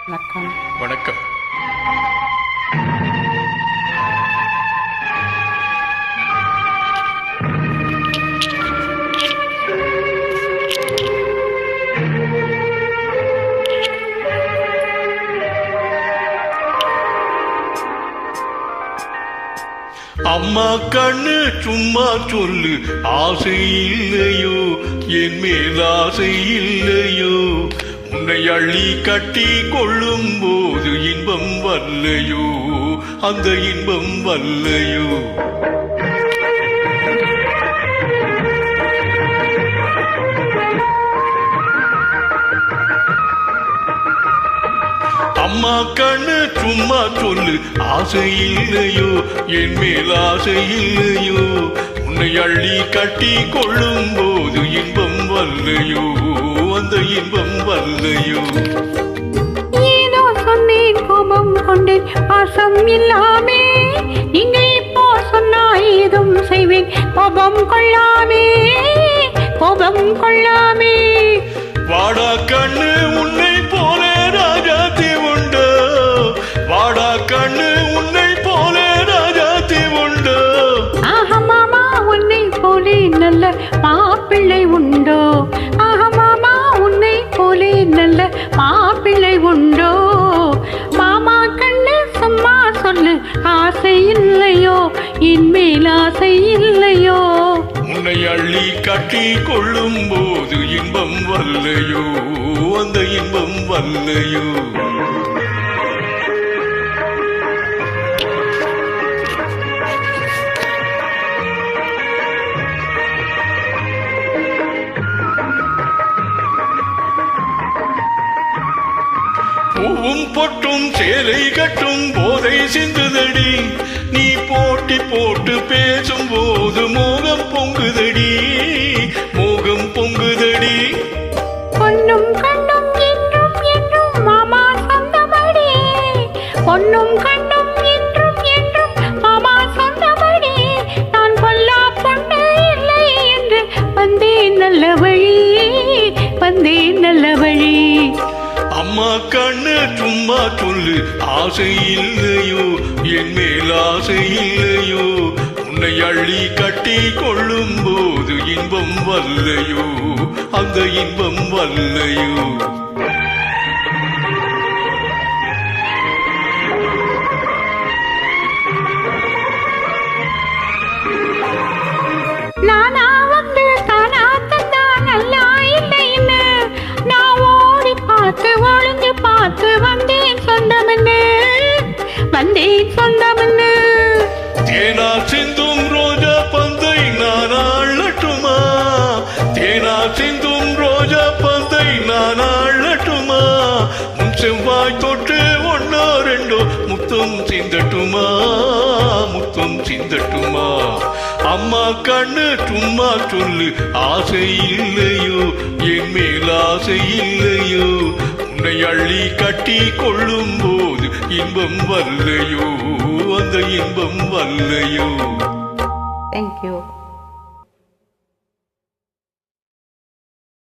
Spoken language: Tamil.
வணக்கம். வணக்கம். அம்மா கண்ணு சும்மா சொல்லு, ஆசை இல்லையோ என் மேல் ஆசை இல்லையோ, உன்னை அள்ளி கட்டி கொள்ளும் போது இன்பம் வல்லையோ, அந்த இன்பம் வல்லையோ. அம்மா கண்ணு சும்மா சொல்லு, ஆசை இல்லையோ என் மேல் ஆசை இல்லையோ, உன்னை அள்ளி கட்டி கொள்ளும் போது இன்பம் வல்லையோ, அந்த இன்பம் வல்லையோ. ஏதோ சொன்னேன், கோபம் கொண்டேன், பாசம் இல்லாமே. நீங்க இப்போ சொன்னா ஏதும் செய்வேன், கோபம் கொள்ளாமே, கோபம் கொள்ளாமே. வாடா கண்ணு உன்னை போல ராஜாத்தி உண்டு, வாடா கண்ணு உன்னை போல ராஜாத்தி உண்டு. ஆஹா மாமா உன்னை போலே நல்ல மாப்பிள்ளை உண்டோ, ஆஹா மாமா உன்னை போலே நல்ல மாப்பிள்ளை உண்டோ. மாமா கண்ணு சும்மா சொல்லு, ஆசை இல்லையோ என் மேல் ஆசை இல்லையோ, உன்னை அள்ளி கட்டி கொள்ளும் போது இன்பம் வல்லையோ, அந்த இன்பம் வல்லையோ. பூவும் பொட்டும் சேலை கட்டும் போதை சிந்துதடி, நீ போட்டி போட்டு பேசும் போது மோகம் பொங்குதடி, மோகம் பொங்குதடி. பொன்னும் கண்ணும் என்றும் என்றும் மாமா சொந்தபடி, பொன்னும் கண்ணும் என்றும் என்றும் மாமா சொந்தபடி. நான் கொல்லா பொண்ணு இல்லை என்று வந்தேன் நல்ல வழி, வந்தேன் நல்ல வழி. அம்மா கண்ணு சும்மா சொல்லு, ஆசை இல்லையோ என் மேல் ஆசை இல்லையோ, உன்னை அள்ளி கட்டி கொள்ளும் போது இன்பம் வல்லையோ, அந்த இன்பம் வல்லையோ. நானா வந்து தானா தந்தா நல்லா இல்லைன்னு, நான் ஓடி பார்த்து ஒளிஞ்சு பார்த்து வந்தேன் சொந்தமன்னு, வந்தேன் சொந்தமன்னு. தேனா சிந்தும் ரோஜா பந்தை நான் அள்ளட்டுமா, தேனா சிந்தும் ரோஜா பந்தை நான் அள்ளட்டுமா, முன் செவ்வாய் தொட்டு ஒன்னோ ரெண்டோ முத்தம் சிந்தட்டுமா, முத்தம் சிந்தட்டுமா. அம்மா கண்ணு சும்மா சொல்லு, ஆசை இல்லையோ என் மேல் ஆசை இல்லையோ, உன்னை அள்ளி கட்டி கொள்ளும் போது இன்பம் வல்லையோ, அந்த இன்பம் வல்லையோ. Thank you.